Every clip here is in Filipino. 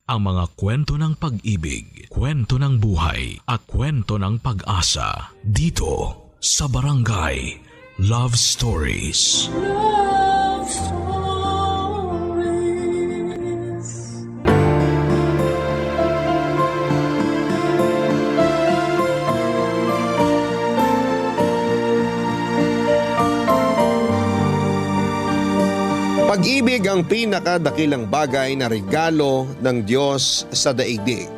ang mga kwento ng pag-ibig, kwento ng buhay at kwento ng pag-asa dito sa Barangay Love Stories. Love Stories. Pag-ibig ang pinakadakilang bagay na regalo ng Diyos sa daigdig.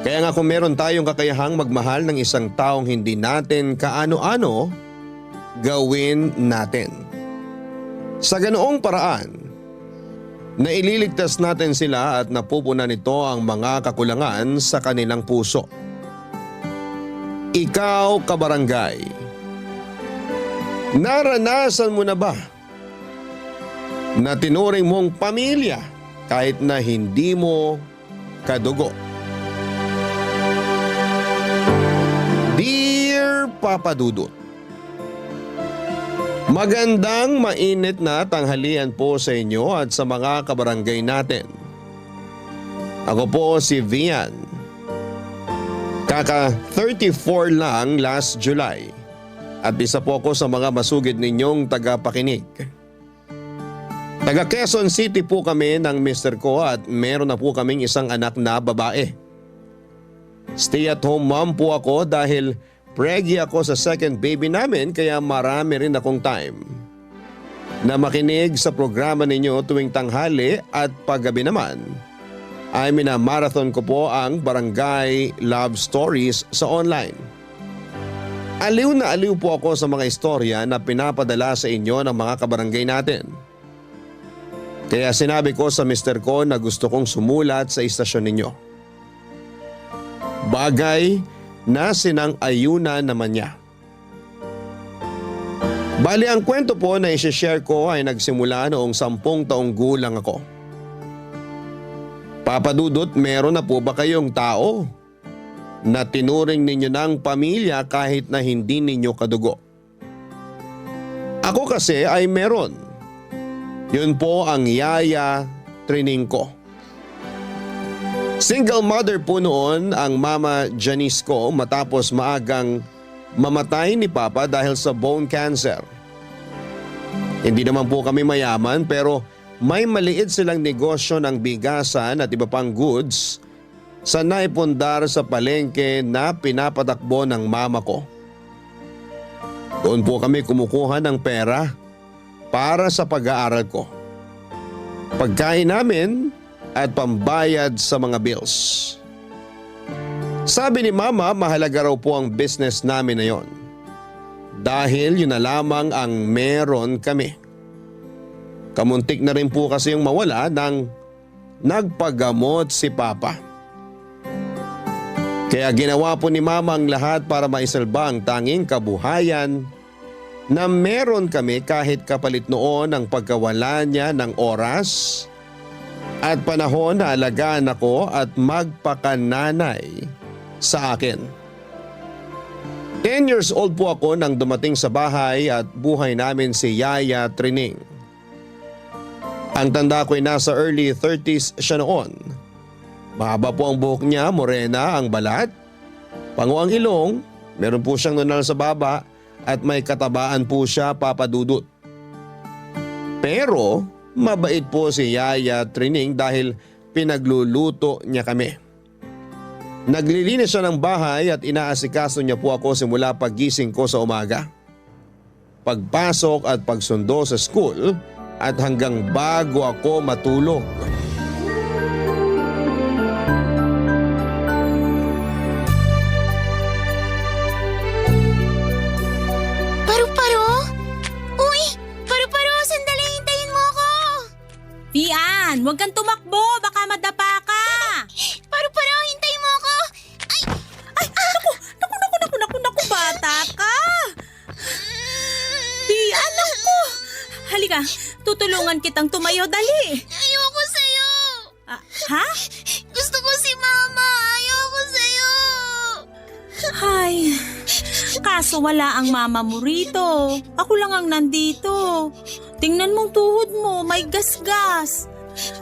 Kaya nga kung meron tayong kakayahang magmahal ng isang taong hindi natin kaano-ano, gawin natin. Sa ganoong paraan, naililigtas natin sila at napupunan nito ang mga kakulangan sa kanilang puso. Ikaw, kabarangay, naranasan mo na ba na tinuring mong pamilya kahit na hindi mo kadugo? Dear Papa Dudut, magandang mainit na tanghalian po sa inyo at sa mga kabarangay natin. Ako po si Vian. Kaka 34 lang last July at isa po ako sa mga masugid ninyong tagapakinig. Taga Quezon City po kami ng mister ko at meron na po kaming isang anak na babae. Stay at home mom po ako dahil preggy ako sa second baby namin kaya marami rin akong time na makinig sa programa ninyo tuwing tanghali at paggabi naman ay minamarathon ko po ang Barangay Love Stories sa online. Aliw na aliw po ako sa mga istorya na pinapadala sa inyo ng mga kabarangay natin. Kaya sinabi ko sa mister ko na gusto kong sumulat sa istasyon ninyo. Bagay na sinang-ayunan naman niya. Bali ang kwento po na isi-share ko ay nagsimula noong 10 taong gulang ako. Papa Dudut, meron na po ba kayong tao na tinuring ninyo ng pamilya kahit na hindi ninyo kadugo? Ako kasi ay meron. Yun po ang Yaya Trining ko. Single mother po noon ang Mama Janice ko matapos maagang mamatay ni Papa dahil sa bone cancer. Hindi naman po kami mayaman pero may maliit silang negosyo ng bigasan at iba pang goods sa naipundar sa palengke na pinapatakbo ng mama ko. Doon po kami kumukuha ng pera para sa pag-aaral ko, pagkain namin at pambayad sa mga bills. Sabi ni Mama, mahalaga raw po ang business namin na yon dahil yun na lamang ang meron kami. Kamuntik na rin po kasi yung mawala nang nagpagamot si Papa. Kaya ginawa po ni Mama ang lahat para maisalba ang tanging kabuhayan na meron kami kahit kapalit noon ang pagkawala niya ng oras at panahon na alagaan ako at magpakananay sa akin. 10 years old po ako nang dumating sa bahay at buhay namin si Yaya Trining. Ang tanda ko'y nasa early 30s siya noon. Mahaba po ang buhok niya, morena ang balat, pango ang ilong, meron po siyang nunal sa baba at may katabaan po siya, Papa Dudut. Pero mabait po si Yaya Trining dahil pinagluluto niya kami. Naglilinis siya ng bahay at inaasikaso niya po ako simula paggising ko sa umaga, pagpasok at pagsundo sa school at hanggang bago ako matulog. Paru-paro? Uy! Paru-paro! Sandali! Hintayin mo ako! Pian, huwag kang tumakbo. Baka madapa ka. Paru-paro! Hintayin mo ako! Ay! Ay, naku, bata ka. Pian, naku. Halika, tutulungan kitang tumayo, dali. Ayoko sa'yo! Ah, ha? Gusto ko si Mama! Ayoko sa'yo! Ay, kaso wala ang mama mo rito. Ako lang ang nandito. Tingnan mong tuhod mo, may gasgas.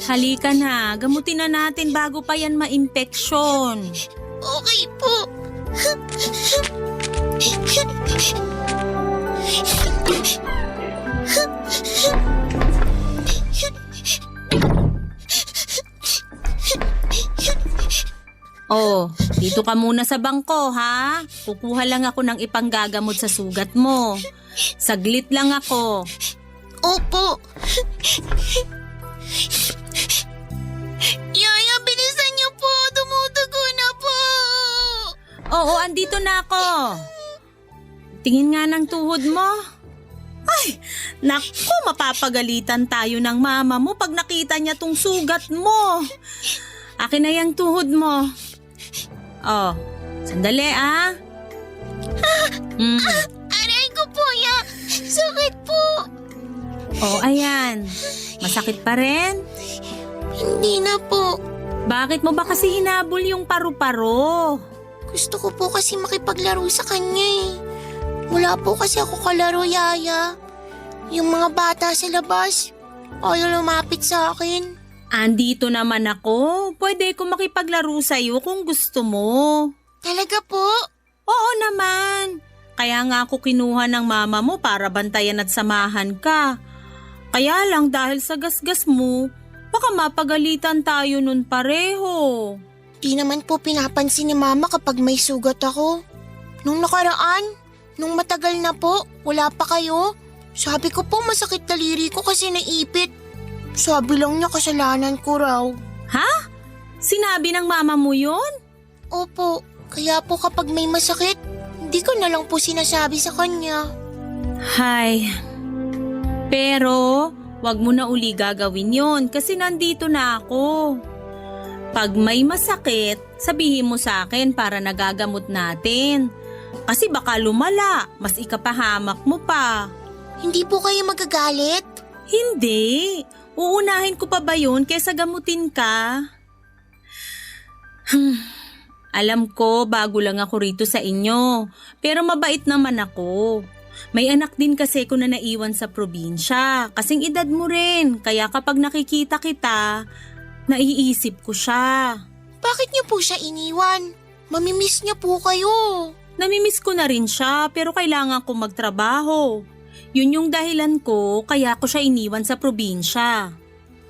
Halika na, gamutin na natin bago pa yan ma-impeksyon. Okay po. Oh, dito ka muna sa bangko, ha? Kukuha lang ako ng ipanggagamot sa sugat mo. Saglit lang ako. Opo. Yaya, bilisan niyo po. Dumudugo na po. Oo, andito na ako. Tingin nga ng tuhod mo. Ay, naku, mapapagalitan tayo ng mama mo pag nakita niya tong sugat mo. Akin na yung tuhod mo. Oh, sandali ah. Aray ko po, ya. Sakit po. Oh, ayan. Masakit pa rin? Hindi na po. Bakit mo ba kasi hinabol yung paru-paro? Gusto ko po kasi makipaglaro sa kanya eh. Wala po kasi ako kalaro, Yaya. Yung mga bata sa labas, ayaw lumapit sa akin. Andito naman ako. Pwede ko makipaglaro sa'yo kung gusto mo. Talaga po? Oo naman. Kaya nga ako kinuha ng mama mo para bantayan at samahan ka. Kaya lang dahil sa gasgas mo, baka mapagalitan tayo nun pareho. Di naman po pinapansin ni Mama kapag may sugat ako. Nung nakaraan, nung matagal na po, wala pa kayo. Sabi ko po masakit daliri ko kasi naipit. Sabi lang niya kasalanan ko raw. Ha? Sinabi ng mama mo yun? Opo, kaya po kapag may masakit, hindi ko na lang po sinasabi sa kanya. Hay. Pero, wag mo na uli gagawin yon kasi nandito na ako. Pag may masakit, sabihin mo sa akin para nagagamot natin. Kasi baka lumala, mas ikapahamak mo pa. Hindi po kayo magagalit? Hindi. Uunahin ko pa ba yun kaysa gamutin ka? Alam ko, bago lang ako rito sa inyo. Pero mabait naman ako. May anak din kasi ko na naiwan sa probinsya. Kasing edad mo rin. Kaya kapag nakikita kita, naiisip ko siya. Bakit niyo po siya iniwan? Mamimiss niya po kayo. Namimiss ko na rin siya pero kailangan ko magtrabaho. Yun yung dahilan ko kaya ko siya iniwan sa probinsya.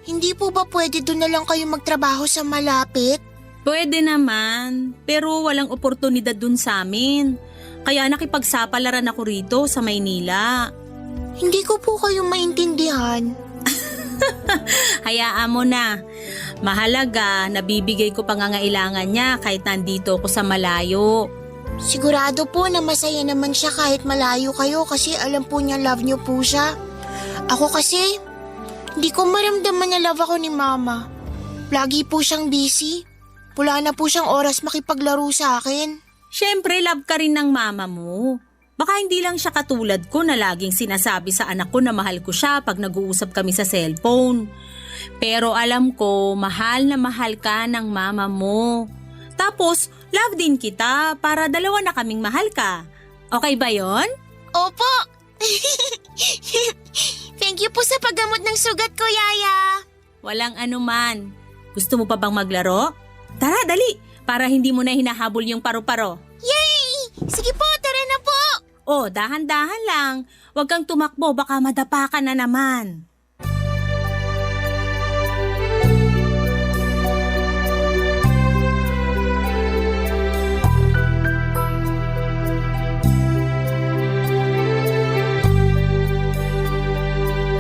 Hindi po ba pwede doon na lang kayo magtrabaho sa malapit? Pwede naman, pero walang oportunidad dun sa amin. Kaya nakipagsapalaran ako rito sa Maynila. Hindi ko po kayo maintindihan. Hayaan mo na. Mahalaga, nabibigay ko pangangailangan niya kahit nandito ako sa malayo. Sigurado po na masaya naman siya kahit malayo kayo kasi alam po niya love niyo po siya. Ako kasi, hindi ko maramdaman na love ako ni Mama. Lagi po siyang busy. Wala na po siyang oras makipaglaro sa akin. Siyempre, love ka rin ng mama mo. Baka hindi lang siya katulad ko na laging sinasabi sa anak ko na mahal ko siya pag nag-uusap kami sa cellphone. Pero alam ko, mahal na mahal ka ng mama mo. Tapos, love din kita para dalawa na kaming mahal ka. Okay ba yon? Opo! Thank you po sa paggamot ng sugat ko, Yaya. Walang anuman. Gusto mo pa bang maglaro? Tara, dali! Para hindi mo na hinahabol yung paru-paro. Yay! Sige po, tara na po! Oh, dahan-dahan lang. Huwag kang tumakbo, baka madapa ka na naman.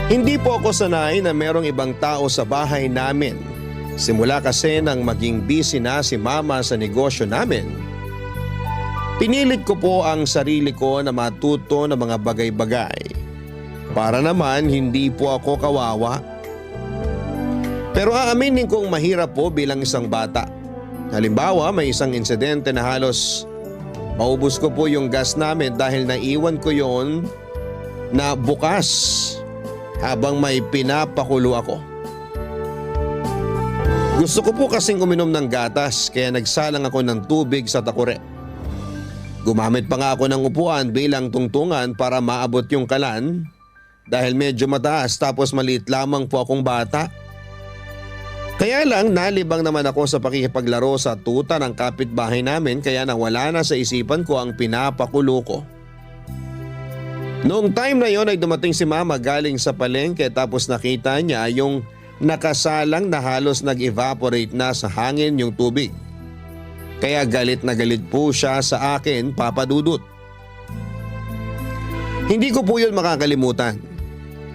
Hindi po ako sanay na merong ibang tao sa bahay namin. Simula kasi nang maging busy na si Mama sa negosyo namin. Pinilit ko po ang sarili ko na matuto ng mga bagay-bagay. Para naman hindi po ako kawawa. Pero aaminin kong mahirap po bilang isang bata. Halimbawa, may isang insidente na halos maubos ko po yung gas namin dahil naiwan ko yon na bukas habang may pinapakulo ako. Gusto ko po kasing uminom ng gatas kaya nagsalang ako ng tubig sa takure. Gumamit pa nga ako ng upuan bilang tungtungan para maabot yung kalan dahil medyo mataas tapos maliit lamang po akong bata. Kaya lang nalibang naman ako sa pakikipaglaro sa tuta ng kapitbahay namin kaya nawala na sa isipan ko ang pinapakulo ko. Noong time na yon ay dumating si mama galing sa palengke tapos nakita niya yung nakasalang na halos nag-evaporate na sa hangin yung tubig. Kaya galit na galit po siya sa akin, Papa Dudut. Hindi ko po yun makakalimutan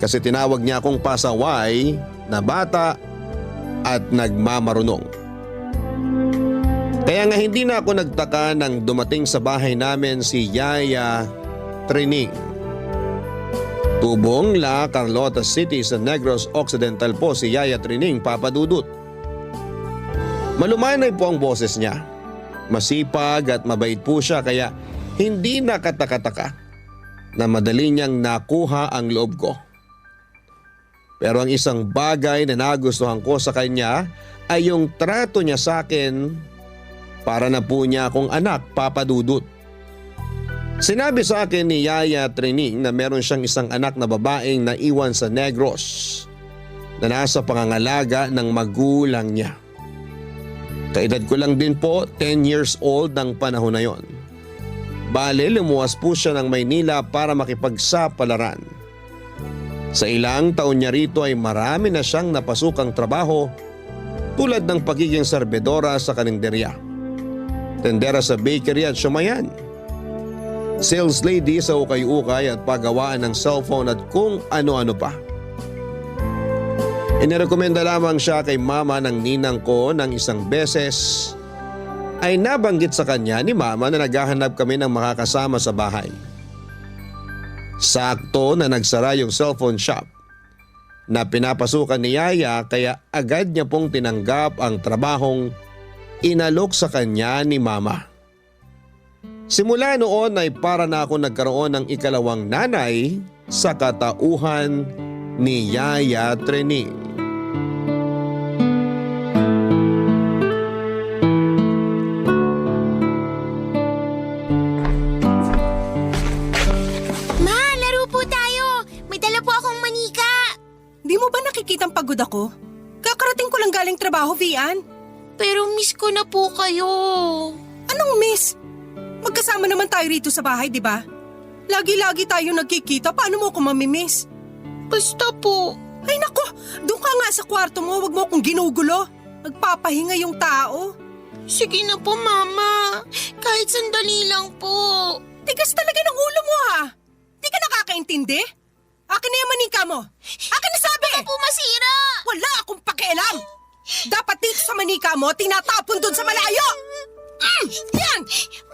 kasi tinawag niya akong pasaway na bata at nagmamarunong. Kaya nga hindi na ako nagtaka nang dumating sa bahay namin si Yaya Trining. Tubong La Carlota City sa Negros Occidental po si Yaya Trining, Papa Dudut. Malumanay po ang boses niya. Masipag at mabait po siya kaya hindi nakataka-taka na madali niyang nakuha ang loob ko. Pero ang isang bagay na nagustuhan ko sa kanya ay yung trato niya sa akin para na po niya akong anak, Papa Dudut. Sinabi sa akin ni Yaya Trining na meron siyang isang anak na babaeng naiwan sa Negros na nasa pangangalaga ng magulang niya. Kaedad ko lang din po, 10 years old ng panahon na yon. Bale, lumuwas po siya ng Maynila para makipagsapalaran. Sa ilang taon niya rito ay marami na siyang napasukang trabaho tulad ng pagiging serbedora sa karinderya, tendera sa bakery at siumayan, sales lady sa ukay-ukay at paggawaan ng cellphone at kung ano-ano pa. Inirekomenda lamang siya kay mama ng ninang ko ng isang beses ay nabanggit sa kanya ni mama na naghahanap kami ng makakasama sa bahay. Sakto na nagsara yung cellphone shop na pinapasukan ni Yaya kaya agad niya pong tinanggap ang trabahong inalok sa kanya ni mama. Simula noon ay para na ako nagkaroon ng ikalawang nanay sa katauhan ni Yaya Trining. Ma, laro po tayo. May dala po akong manika. Di mo ba nakikitang pagod ako? Kakarating ko lang galing trabaho, Vian. Pero miss ko na po kayo. Anong miss? Magkasama naman tayo rito sa bahay, di ba? Lagi-lagi tayo nagkikita, paano mo ako mamimiss? Basta po. Ay nako, doon ka nga sa kwarto mo, wag mo akong ginugulo. Nagpapahinga yung tao. Sige na po, Mama. Kahit sandali lang po. Tigas talaga ng ulo mo ha. Di ka nakakaintindi? Akin na yung manika mo. Akin na sabi! Po masira. Wala akong pakialam. Dapat dito sa manika mo, tinatapon doon sa malayo. Yan!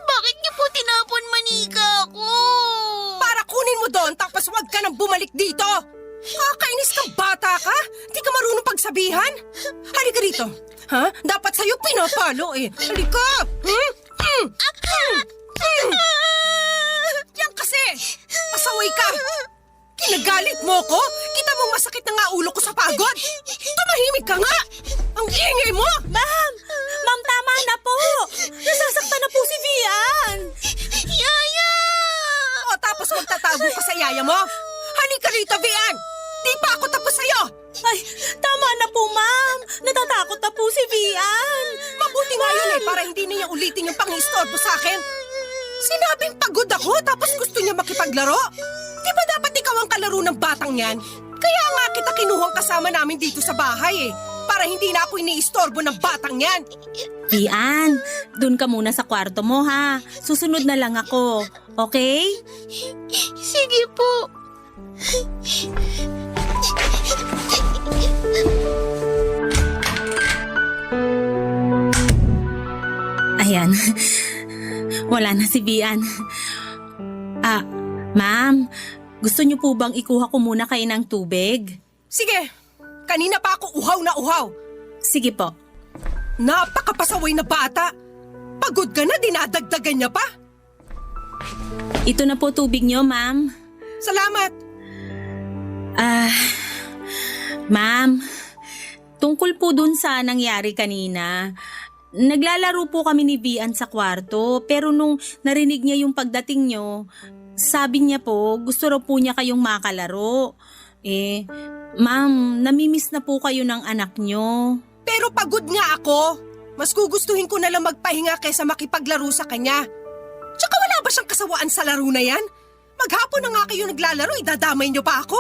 Bakit niyo po tinapon manika ko? Para kunin mo doon tapos wag ka nang bumalik dito. Kakainis kang bata ka? Di ka marunong pagsabihan? Halika rito. Ha? Dapat sa'yo pinapalo eh. Halika! Yan kasi! Pasaway ka! Kinagalit mo ko? Kita mong masakit na nga ulo ko sa pagod? Tumahimik ka nga! Ang ingay mo! Ma'am! Ma'am, tama na po! Nasasaktan na po si Vian! Yaya! O tapos magtatago ka sa yaya mo? Halika rito, Vian! Di pa ako tapos sa'yo! Ay, tama na po, ma'am! Natatakot na po si Vian! Mabuti nga yun eh, para hindi niya ulitin yung pang-istorbo sa akin. Sinabing pagod ako tapos gusto niya makipaglaro? Di ba dapat ikaw ang kalaro ng batang yan? Kaya nga kita kinuhang kasama namin dito sa bahay eh, para hindi na ako iniistorbo ng batang yan. Vian, dun ka muna sa kwarto mo ha. Susunod na lang ako, okay? Sige po. Ayan, wala na si Vian. Ma'am, gusto niyo po bang ikuha ko muna kayo ng tubig? Sige, kanina pa ako uhaw na uhaw. Sige po. Napakapasaway na bata. Pagod ka na, dinadagdagan niya pa. Ito na po tubig niyo, ma'am. Salamat. Ma'am, tungkol po dun sa nangyari kanina, naglalaro po kami ni Vian sa kwarto pero nung narinig niya yung pagdating niyo, sabi niya po gusto raw po niya kayong makalaro. Ma'am, namimiss na po kayo ng anak niyo. Pero pagod nga ako. Mas gugustuhin ko na lang magpahinga kaysa makipaglaro sa kanya. Tsaka wala ba siyang kasawaan sa laro na yan? Maghapon na nga kayo naglalaro, idadamay niyo pa ako.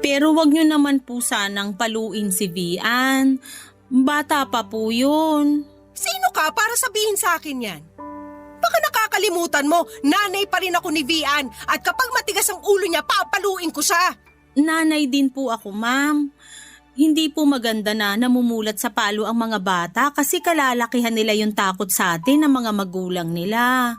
Pero wag niyo naman po sanang paluin si Vian. Bata pa po yun. Sino ka para sabihin sa akin yan? Baka nakakalimutan mo, nanay pa rin ako ni Vian at kapag matigas ang ulo niya, papaluin ko siya. Nanay din po ako, ma'am. Hindi po maganda na namumulat sa palo ang mga bata kasi kalalakihan nila yung takot sa atin ng mga magulang nila.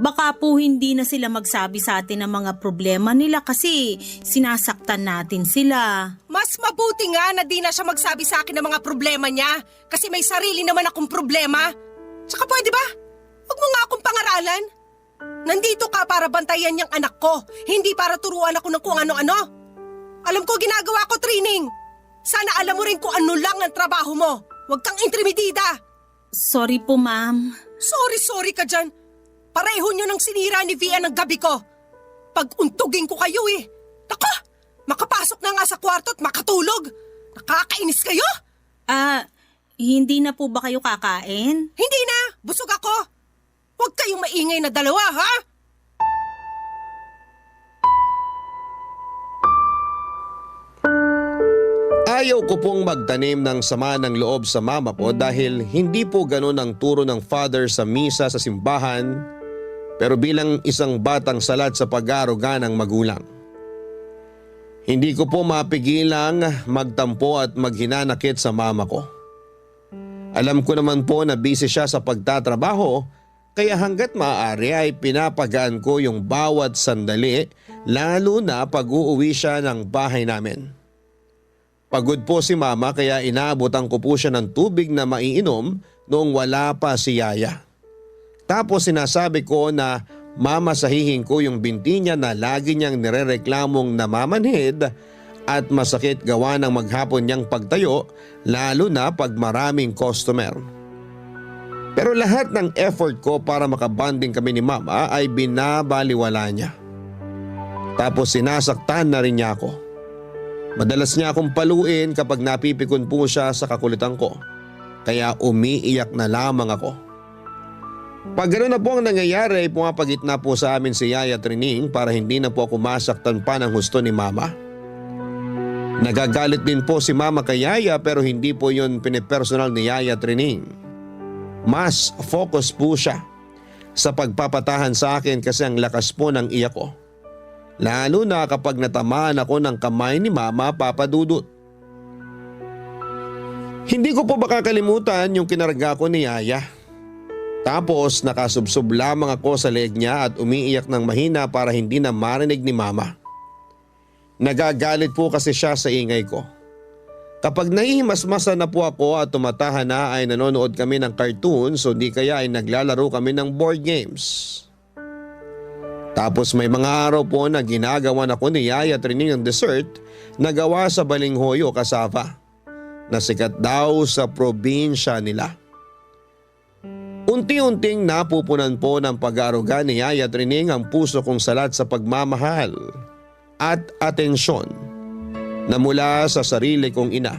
Baka po hindi na sila magsabi sa atin ng mga problema nila kasi sinasaktan natin sila. Mas mabuti nga na di na siya magsabi sa akin ng mga problema niya kasi may sarili naman akong problema. Tsaka pwede ba? Huwag mo nga akong pangaralan. Nandito ka para bantayan niyang anak ko, hindi para turuan ako ng kung ano-ano. Alam ko ginagawa ko training. Sana alam mo rin kung ano lang ang trabaho mo. Huwag kang intrimidida. Sorry po, ma'am. Sorry ka dyan. Pareho nyo nang sinira ni Vian ang gabi ko. Pag-untugin ko kayo eh. Nako, makapasok na nga sa kwarto at makatulog. Nakakainis kayo? Hindi na po ba kayo kakain? Hindi na, busog ako. Huwag kayong maingay na dalawa, ha? Ayaw ko pong magtanim ng sama ng loob sa mama ko dahil hindi po ganun ang turo ng father sa misa sa simbahan, pero bilang isang batang salat sa pag-aaruga ng magulang. Hindi ko po mapigilang magtampo at maghinanakit sa mama ko. Alam ko naman po na busy siya sa pagtatrabaho, kaya hanggat maaari ay pinapagaan ko yung bawat sandali, lalo na pag uuwi siya ng bahay namin. Pagod po si mama kaya inaabotan ko po siya ng tubig na maiinom noong wala pa si Yaya. Tapos sinasabi ko na mamasahihin ko yung binti niya na lagi niyang nirereklamong namamanhid at masakit gawa ng maghapon niyang pagtayo, lalo na pag maraming customer. Pero lahat ng effort ko para makabanding kami ni mama ay binabaliwala niya. Tapos sinasaktan na rin niya ako. Madalas niya akong paluin kapag napipikon po siya sa kakulitan ko. Kaya umiiyak na lamang ako. Pag gano'n na po ang nangyayari ay pumapagitna po sa amin si Yaya Trining para hindi na po ako masaktan pa ng husto ni mama. Nagagalit din po si mama kay Yaya pero hindi po yun pinipersonal ni Yaya Trining. Mas focus po siya sa pagpapatahan sa akin kasi ang lakas po ng iyak ko. Lalo na kapag natamaan ako ng kamay ni mama, Papa Dudut. Hindi ko po makakalimutan yung kinarga ko ni Yaya. Tapos nakasubsob lamang ako sa leeg niya at umiiyak ng mahina para hindi na marinig ni mama. Nagagalit po kasi siya sa ingay ko. Kapag nahihimasmasa na po ako at tumatahan na ay nanonood kami ng cartoons o di kaya ay naglalaro kami ng board games. Tapos may mga araw po na ginagawan ako ni Yaya Trining ng dessert na gawa sa balinghoy o cassava na sikat daw sa probinsya nila. Unti-unting napupunan po ng pag-aaruga ni Yaya Trining ang puso kong salat sa pagmamahal at atensyon na mula sa sarili kong ina.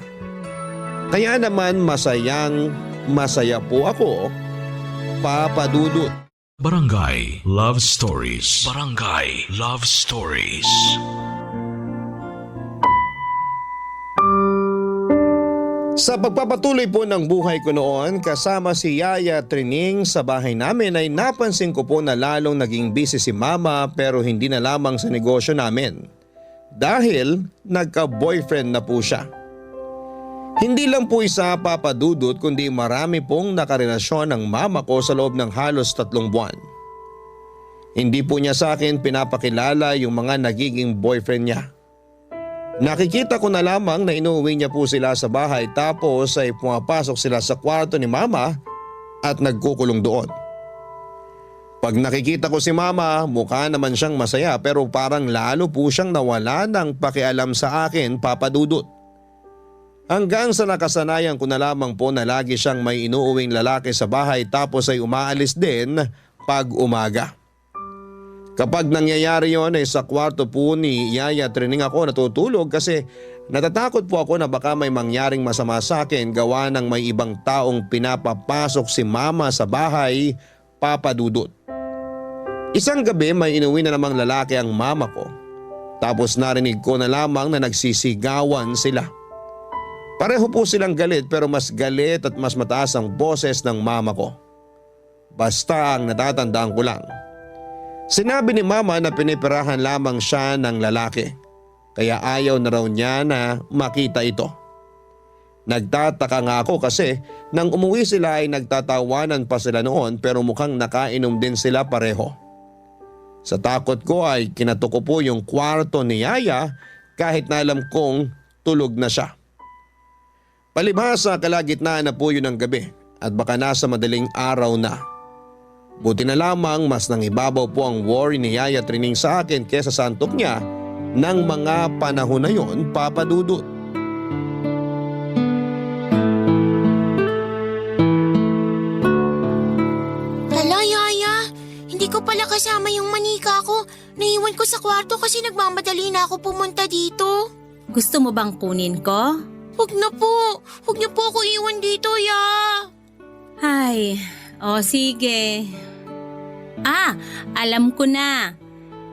Kaya naman masaya po ako, Papa Dudut. Barangay Love Stories. Barangay Love Stories. Sa pagpapatuloy po ng buhay ko noon kasama si Yaya Trining sa bahay namin ay napansin ko po na lalong naging busy si mama pero hindi na lamang sa negosyo namin. Dahil nagka-boyfriend na po siya. Hindi lang po isa, Papa Dudut, kundi marami pong nakarelasyon ng mama ko sa loob ng halos 3 buwan. Hindi po niya sa akin pinapakilala yung mga nagiging boyfriend niya. Nakikita ko na lamang na inuwi niya po sila sa bahay tapos ay pumapasok sila sa kwarto ni mama at nagkukulong doon. Pag nakikita ko si mama, mukha naman siyang masaya pero parang lalo po siyang nawala ng pakialam sa akin, Papa Dudut. Hanggang sa nakasanayan ko na lamang po na lagi siyang may inuuwing lalaki sa bahay tapos ay umaalis din pag umaga. Kapag nangyayari yon ay sa kwarto po ni Yaya Trining ako natutulog kasi Natatakot po ako na baka may mangyaring masama sa akin gawa ng may ibang taong pinapapasok si mama sa bahay, Papa Dudut. Isang gabi may inuwi na namang lalaki ang mama ko. Tapos narinig ko na lamang na nagsisigawan sila. Pareho po silang galit pero mas galit at mas mataas ang boses ng mama ko. Basta ang natatandaan ko lang. Sinabi ni mama na pinipirahan lamang siya ng lalaki. Kaya ayaw na raw niya na makita ito. Nagtataka nga ako kasi nang umuwi sila ay nagtatawanan pa sila noon pero mukhang nakainom din sila pareho. Sa takot ko ay kinatok ko po yung kwarto ni Yaya kahit na alam kong tulog na siya. Palibhasa kalagitnaan na po yun ng gabi at baka nasa madaling araw na. Buti na lamang mas nangibabaw po ang worry ni Yaya Trining sa akin kesa sa antok niya ng mga panahon na yon, Papa Dudut. Hala, Yaya. Hindi ko pala kasama yung manika ko. Naiwan ko sa kwarto kasi nagmamadali na ako pumunta dito. Gusto mo bang kunin ko? Huwag na po. Huwag niyo po ako iwan dito, Ya. Ay, sige. Alam ko na.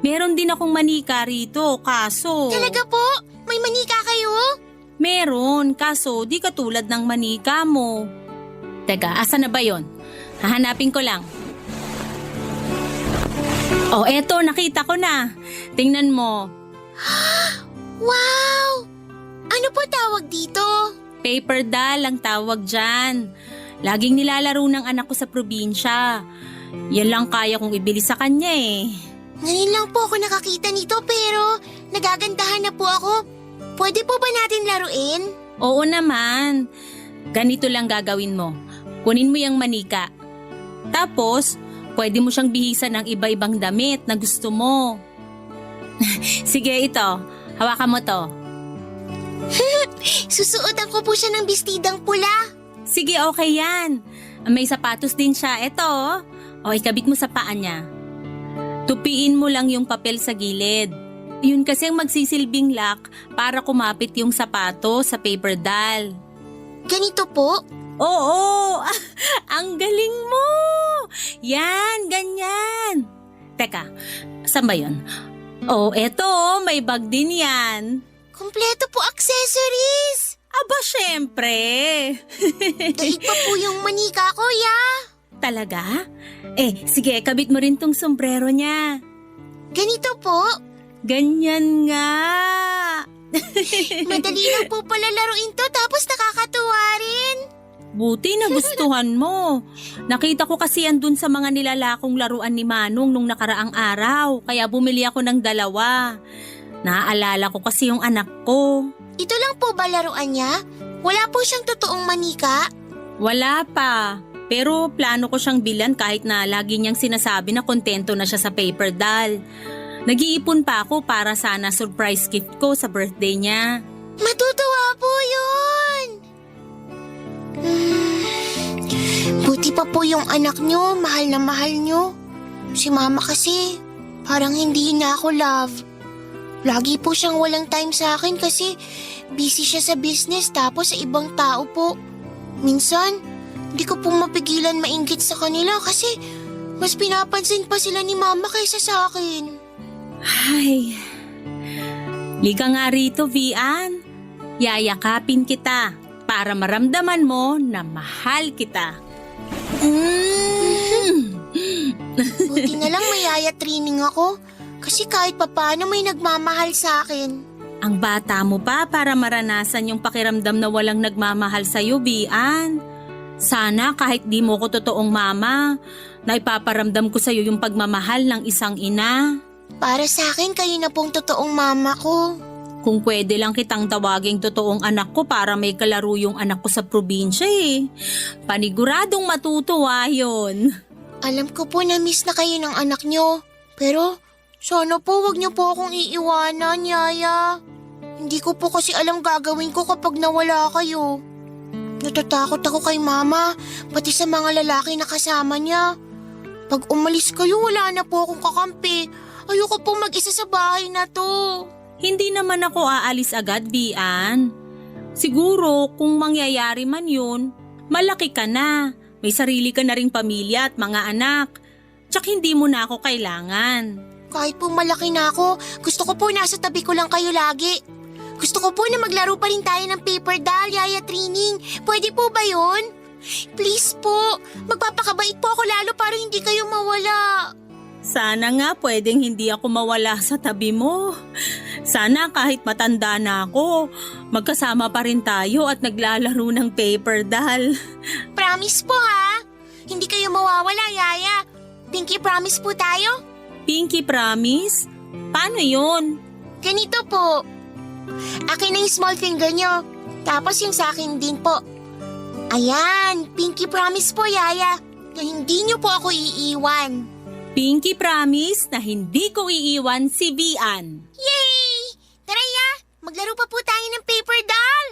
Meron din akong manika rito, kaso… Talaga po? May manika kayo? Meron, kaso di katulad ng manika mo. Teka, asa na ba yon? Hahanapin ko lang. Eto, nakita ko na. Tingnan mo. Wow! Ano po tawag dito? Paper doll ang tawag dyan. Laging nilalaro ng anak ko sa probinsya. Yan lang kaya kong ibili sa kanya eh. Ngayon lang po ako nakakita nito pero nagagandahan na po ako. Pwede po ba natin laruin? Oo naman. Ganito lang gagawin mo. Kunin mo yung manika. Tapos, pwede mo siyang bihisan ng iba-ibang damit na gusto mo. Sige, ito. Hawakan mo to. Susuotan ko po siya ng bestidang pula. Sige, okay yan. May sapatos din siya. Ito. Ikabit mo sa paa niya. Tupiin mo lang yung papel sa gilid. Yun kasi ang magsisilbing lock para kumapit yung sapato sa paper doll. Ganito po? Oo! Ang galing mo! Yan, ganyan. Teka, saan ba yun? Eto, may bag din yan. Kompleto po accessories. Aba, syempre. Daig pa po yung manika ko, Ya. Talaga? Sige, kabit mo rin tong sombrero niya. Ganito po? Ganyan nga. Madali lang po pala laruin to tapos nakakatuwa rin. Buti nagustuhan mo. Nakita ko kasi yan dun sa mga nilalakong laruan ni Manong nung nakaraang araw. Kaya bumili ako ng 2. Naaalala ko kasi yung anak ko. Ito lang po ba laruan niya? Wala po siyang totoong manika? Wala pa. Pero plano ko siyang bilan kahit na lagi niyang sinasabi na kontento na siya sa paper doll. Nag-iipon pa ako para sana surprise gift ko sa birthday niya. Matutuwa po yun! Buti pa po yung anak niyo, mahal na mahal niyo. Si mama kasi, parang hindi na ako love. Lagi po siyang walang time sa akin kasi busy siya sa business tapos sa ibang tao po. Minsan, di ko po mapigilan mainggit sa kanila kasi mas pinapansin pa sila ni mama kaysa sa akin. Ay, liga nga rito, Vian. Yayakapin kita para maramdaman mo na mahal kita. Buti na lang may yaya training ako kasi kahit papaano may nagmamahal sa akin. Ang bata mo pa para maranasan yung pakiramdam na walang nagmamahal sa'yo, Vian. Sana kahit di mo ko totoong mama, na ipaparamdam ko sa'yo yung pagmamahal ng isang ina. Para sa akin, kayo na pong totoong mama ko. Kung pwede lang kitang tawaging totoong anak ko para may kalaro yung anak ko sa probinsya eh. Paniguradong matutuwa yun. Alam ko po na miss na kayo ng anak nyo. Pero sana po wag nyo po akong iiwanan, Yaya. Hindi ko po kasi alam gagawin ko kapag nawala kayo. Natatakot ako kay mama, pati sa mga lalaki na kasama niya. Pag umalis kayo, wala na po akong kakampi. Ayoko po mag-isa sa bahay na to. Hindi naman ako aalis agad, Bian. Siguro kung mangyayari man yun, malaki ka na. May sarili ka na ring pamilya at mga anak. Tsak hindi mo na ako kailangan. Kahit po malaki na ako, gusto ko po nasa tabi ko lang kayo lagi. Gusto ko po na maglaro pa rin tayo ng paper doll, Yaya Trining. Pwede po ba yun? Please po, magpapakabait po ako lalo para hindi kayo mawala. Sana nga pwedeng hindi ako mawala sa tabi mo. Sana kahit matanda na ako, magkasama pa rin tayo at naglalaro ng paper doll. Promise po ha, hindi kayo mawawala, Yaya. Pinky promise po tayo? Pinky promise? Paano yun? Ganito po. Akin na yung small finger nyo, tapos yung sa akin din po. Ayan, pinky promise po, Yaya, na hindi nyo po ako iiwan. Pinky promise na hindi ko iiwan si Bian. Yay! Tara, Ya! Maglaro pa po tayo ng paper doll!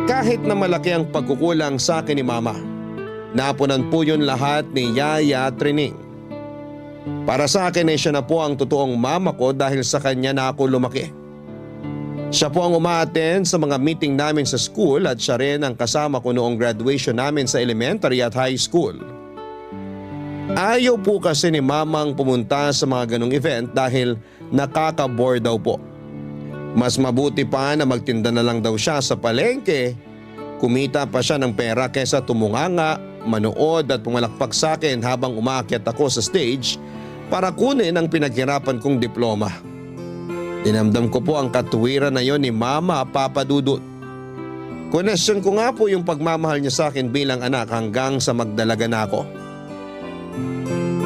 Kahit na malaki ang pagkukulang sa akin ni Mama, napunan po yun lahat ni Yaya Trining. Para sa akin ay siya na po ang totoong mama ko dahil sa kanya na ako lumaki. Siya po ang umaattend sa mga meeting namin sa school at siya rin ang kasama ko noong graduation namin sa elementary at high school. Ayaw po kasi ni Mamang pumunta sa mga ganong event dahil nakaka-bore daw po. Mas mabuti pa na magtinda na lang daw siya sa palengke, kumita pa siya ng pera kesa tumunganga, manood at pumalakpak sa akin habang umaakyat ako sa stage para kunin ang pinaghirapan kong diploma. Dinamdam ko po ang katuwiran na yon ni Mama Papa Dudut. Question ko nga po yung pagmamahal niya sa akin bilang anak hanggang sa magdalaga na ako.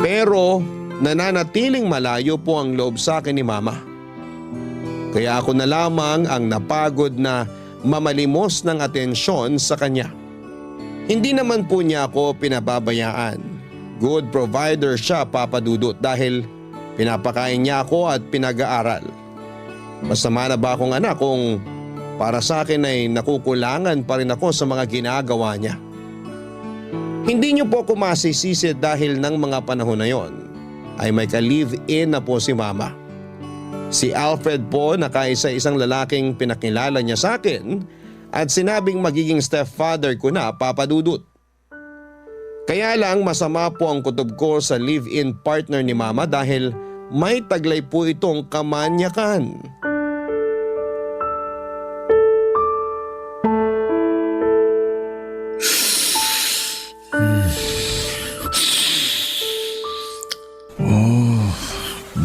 Pero nananatiling malayo po ang loob sa akin ni Mama. Kaya ako na lamang ang napagod na mamalimos ng atensyon sa kanya. Hindi naman po niya ako pinababayaan. Good provider siya, Papa Dudut, dahil pinapakain niya ako at pinag-aaral. Masama na ba akong anak kung para sa akin ay nakukulangan pa rin ako sa mga ginagawa niya? Hindi niyo po ako masisisi dahil ng mga panahon na yon ay may ka-live-in na po si Mama. Si Alfred po na kaisa-isang lalaking pinakilala niya sa akin at sinabing magiging stepfather ko na, Papa Dudut. Kaya lang masama po ang kutob ko sa live-in partner ni Mama dahil may taglay po itong kamanyakan.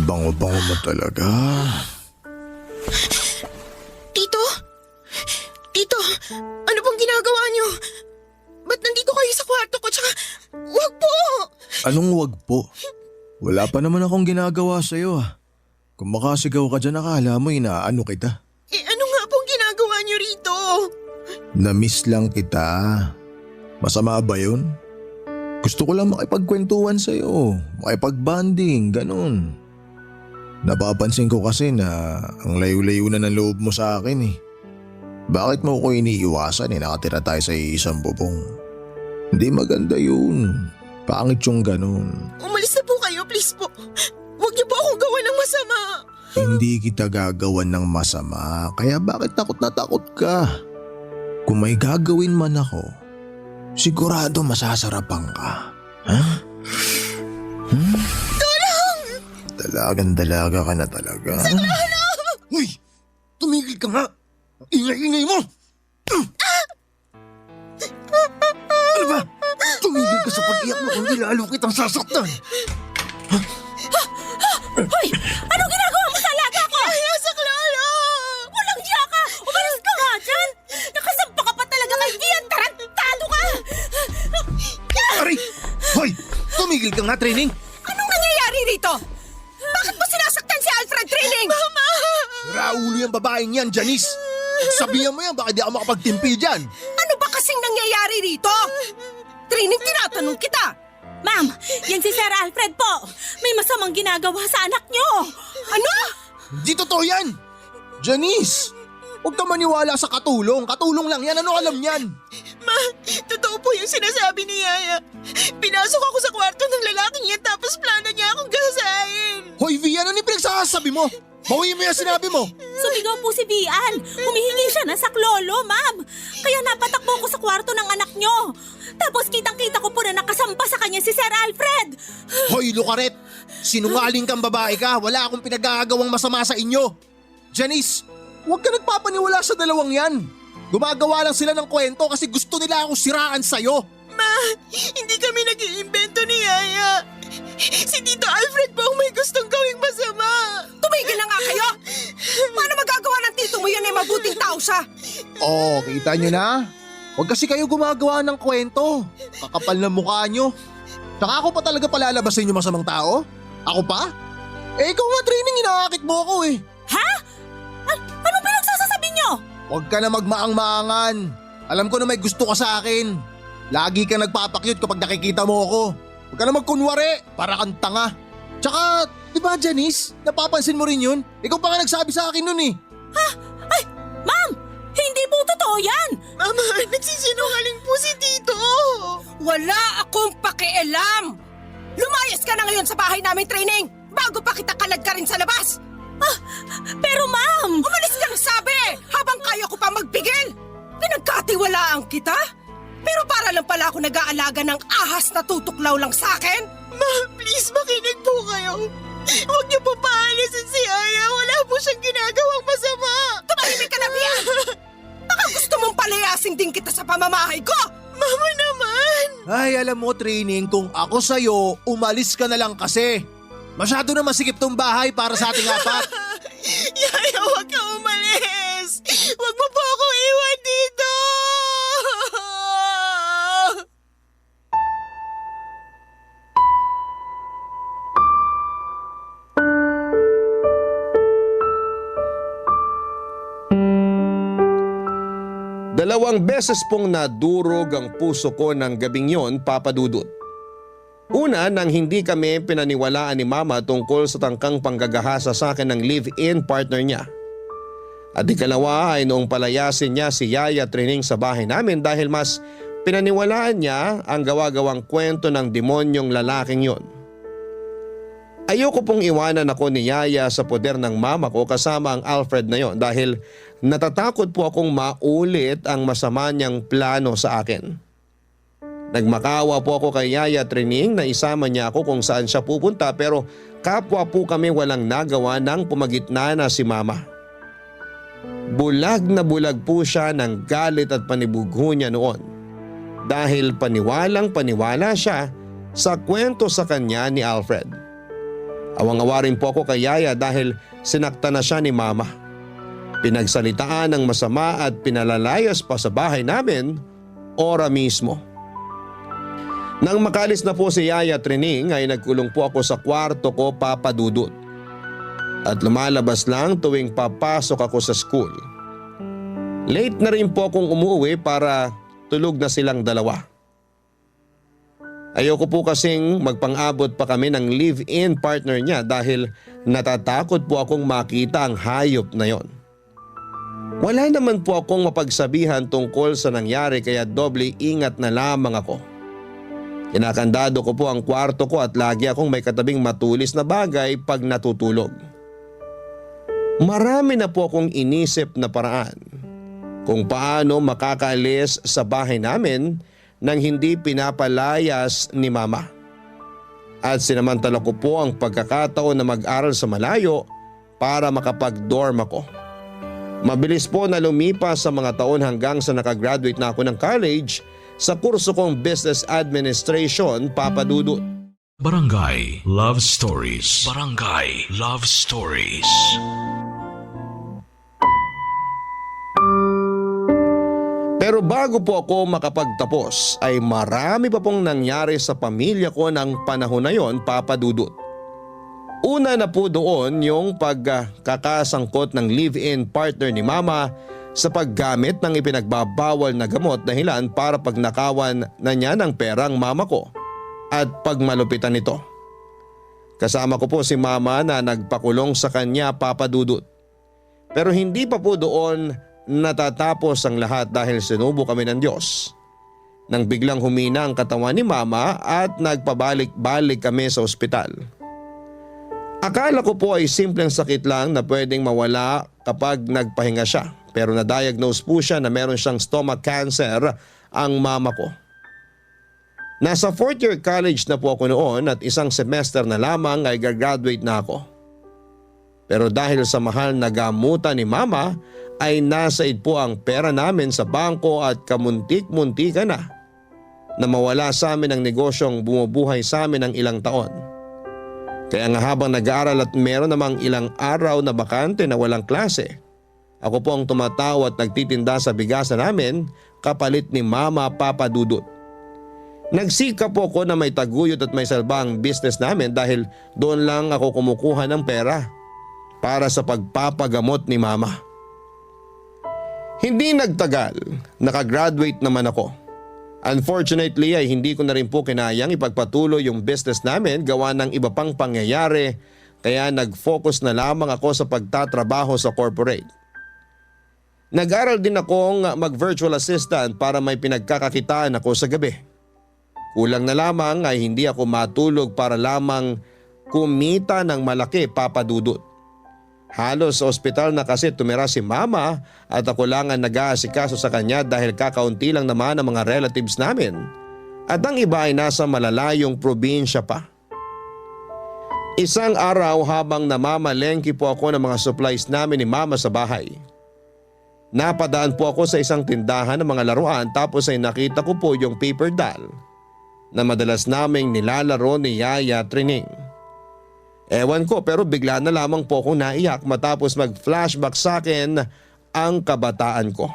Bango-bango mo talaga. Tito? Tito, ano pong ginagawa niyo? Ba't nandito kayo sa kwarto ko? Tsaka, wag po! Anong wag po? Wala pa naman akong ginagawa sa'yo ah. Kung makasigaw ka dyan, akala mo inaano kita. Ano nga pong ginagawa niyo rito? Na-miss lang kita. Masama ba yun? Gusto ko lang makipagkwentuhan sa'yo, makipag-bonding, ganun. Napapansin ko kasi na ang layo-layo na ng loob mo sa akin eh. Bakit mo ko iniiwasan eh, nakatira tayo sa isang bubong? Hindi maganda yun. Pangit yung ganun. Umalis na po kayo, please po. Huwag niyo po akong gawa ng masama. Hindi kita gagawan ng masama, kaya bakit takot na takot ka? Kung may gagawin man ako, sigurado masasarapan ka. Ha? Dalagang-dalaga ka na talaga. Uy! Tumigil ka nga! Ingay-ingay mo! Ano ba? Tumigil ka sa pag-iyak mo kundi lalo kitang sasaktan! Hoy! Anong ginagawa mo sa alaga ko? Kaya sa Clara! Walang diya ka! Umalis ka nga dyan! Nakasampa ka pa talaga kay Bian! Tarantado ka! Aray! Hoy! Tumigil ka nga, Trining! Anong nangyayari rito? Bakit mo sinasaktan si Alfred Trining? Mama! Raulo yung babaeng yan, Janice! Sabihan mo yan, baka di ako makapagtimpi dyan! Ano ba kasing nangyayari rito? Trining, tinatanong kita. Ma'am, yan si Sir Alfred po! May masamang ginagawa sa anak niyo! Ano? Di totoo yan! Janice! Huwag ka maniwala sa katulong. Katulong lang yan. Ano alam yan? Ma, totoo po yung sinasabi ni Yaya. Pinasok ako sa kwarto ng lalaking yan tapos plano niya akong gasahin. Hoy, V, ano ni pinagsasabi mo? Bawiin mo yung sinabi mo. Sumigaw po si Vian. Humihingi siya ng saklolo, ma'am. Kaya napatakbo ko sa kwarto ng anak nyo. Tapos kitang-kita ko po na nakasampa sa kanya si Sir Alfred. Hoy, Lucaret! Sinungaling kang babae ka. Wala akong pinagagawang masama sa inyo. Janice, huwag ka nagpapaniwala sa dalawang yan. Gumagawa lang sila ng kwento kasi gusto nila akong siraan sa'yo. Ma, hindi kami nag-iimbento ni Yaya. Si Tito Alfred po ang may gustong gawing masama. Tumigil na nga kayo! Paano magagawa ng tito mo yan ay mabuting tao siya? Oh, kita nyo na? Huwag kasi kayo gumagawa ng kwento. Kakapal na mukha nyo. Saka ako pa talaga palalabas sa inyo masamang tao? Ako pa? Eh ikaw nga training, inaakit mo ako eh. Ha? Anong pinagsasasabi nyo? Huwag ka na magmaang-maangan. Alam ko na may gusto ka sa akin. Lagi kang nagpapakyut kapag nakikita mo ako. Huwag ka na magkunwari, para kang tanga. Tsaka, di ba Janice, napapansin mo rin yun? Ikaw pa nga nagsabi sa akin nun eh. Ay, ma'am! Hindi po totoo yan! Mama, nagsisinungaling po si Tito. Wala akong pakialam! Lumayas ka na ngayon sa bahay namin training bago pa kita kalad ka rin sa labas! Pero ma'am! Umalis ka na sabi! Habang kaya ko pa magpigil! Pinagkatiwalaan kita? Pero para lang pala ako nag-aalaga ng ahas na tutuklaw lang sa akin? Ma, please makinig po kayo. Huwag niyo po paalisin si Yaya. Wala po siyang ginagawang masama. Tumahimik ka na, Bian! Baka gusto mong palayasin din kita sa pamamahay ko! Mama naman. Ay, alam mo training, kung ako sa'yo, umalis ka na lang kasi. Masyado na masikip tong bahay para sa ating apat. Yaya, huwag ka umalis. Huwag mo po ako iwan dito. Dalawang beses pong nadurog ang puso ko ng gabing yon, Papa Dudut. Una, nang hindi kami pinaniwalaan ni Mama tungkol sa tangkang panggagahasa sa akin ng live-in partner niya. At ikalawa ay noong palayasin niya si Yaya Trining sa bahay namin dahil mas pinaniwalaan niya ang gawa-gawang kwento ng demonyong lalaking yon. Ayoko pong iwanan ako ni Yaya sa poder ng mama ko kasama ang Alfred na yon dahil natatakot po akong maulit ang masama niyang plano sa akin. Nagmakawa po ako kay Yaya Trining na isama niya ako kung saan siya pupunta pero kapwa po kami walang nagawa ng pumagitna na si Mama. Bulag na bulag po siya ng galit at panibugho niya noon dahil paniwalang paniwala siya sa kwento sa kanya ni Alfred. Awang-awa rin po ako kay Yaya dahil sinaktan na siya ni Mama. Pinagsalitaan ng masama at pinalalayas pa sa bahay namin, ora mismo. Nang makalis na po si Yaya Trining ay nagkulong po ako sa kwarto ko, Papa Dudut. At lumalabas lang tuwing papasok ako sa school. Late na rin po akong umuwi para tulog na silang dalawa. Ayoko po kasing magpang-abot pa kami ng live-in partner niya dahil natatakot po akong makita ang hayop na yon. Wala naman po akong mapagsabihan tungkol sa nangyari kaya doble ingat na lamang ako. Kinakandado ko po ang kwarto ko at lagi akong may katabing matulis na bagay pag natutulog. Marami na po akong inisip na paraan kung paano makakaalis sa bahay namin nang hindi pinapalayas ni Mama. At sinamantala ko po ang pagkakataon na mag-aral sa malayo para makapag-dorm ako. Mabilis po na lumipas sa mga taon hanggang sa nakagraduate na ako ng college sa kurso kong Business Administration, Papa Dudut. Barangay Love Stories. Barangay Love Stories. Pero bago po ako makapagtapos ay marami pa pong nangyari sa pamilya ko ng panahon na yon, Papa Dudut. Una na po doon yung pagkakasangkot ng live-in partner ni Mama sa paggamit ng ipinagbabawal na gamot dahilan para pagnakawan na niya ng perang mama ko at pagmalupitan nito. Kasama ko po si Mama na nagpakulong sa kanya, Papa Dudut. Pero hindi pa po doon natatapos ang lahat dahil sinubo kami ng Diyos. Nang biglang humina ang katawan ni Mama at nagpabalik-balik kami sa ospital. Akala ko po ay simpleng sakit lang na pwedeng mawala kapag nagpahinga siya. Pero na-diagnose po siya na meron siyang stomach cancer ang mama ko. Nasa 4th year college na po ako noon at isang semester na lamang ay gagraduate na ako. Pero dahil sa mahal na gamutan ni Mama ay nasaid po ang pera namin sa bangko at kamuntik-muntika na mawala sa amin ang negosyong bumubuhay sa amin ng ilang taon. Kaya nga habang nag-aaral at meron namang ilang araw na bakante na walang klase, ako po ang tumataw at nagtitinda sa bigasan namin kapalit ni Mama Papa Dudut. Nagsikap po ko na may taguyod at may salba ang business namin dahil doon lang ako kumukuha ng pera para sa pagpapagamot ni Mama. Hindi nagtagal, nakagraduate naman ako. Unfortunately ay hindi ko na rin po kinayang ipagpatuloy yung business namin gawa ng iba pang pangyayari kaya nag-focus na lamang ako sa pagtatrabaho sa corporate. Nag-aral din akong mag-virtual assistant para may pinagkakakitaan ako sa gabi. Kulang na lamang ay hindi ako matulog para lamang kumita ng malaki, Papa Dudut. Halos sa ospital na kasi tumira si Mama at ako lang ang nag-aasikaso sa kanya dahil kakaunti lang naman ang mga relatives namin. At ang iba ay nasa malalayong probinsya pa. Isang araw habang namamalengke po ako ng mga supplies namin ni Mama sa bahay. Napadaan po ako sa isang tindahan ng mga laruan tapos ay nakita ko po yung paper doll na madalas naming nilalaro ni Yaya Trining. Ewan ko pero bigla na lamang po akong naiyak matapos mag-flashback sa akin ang kabataan ko.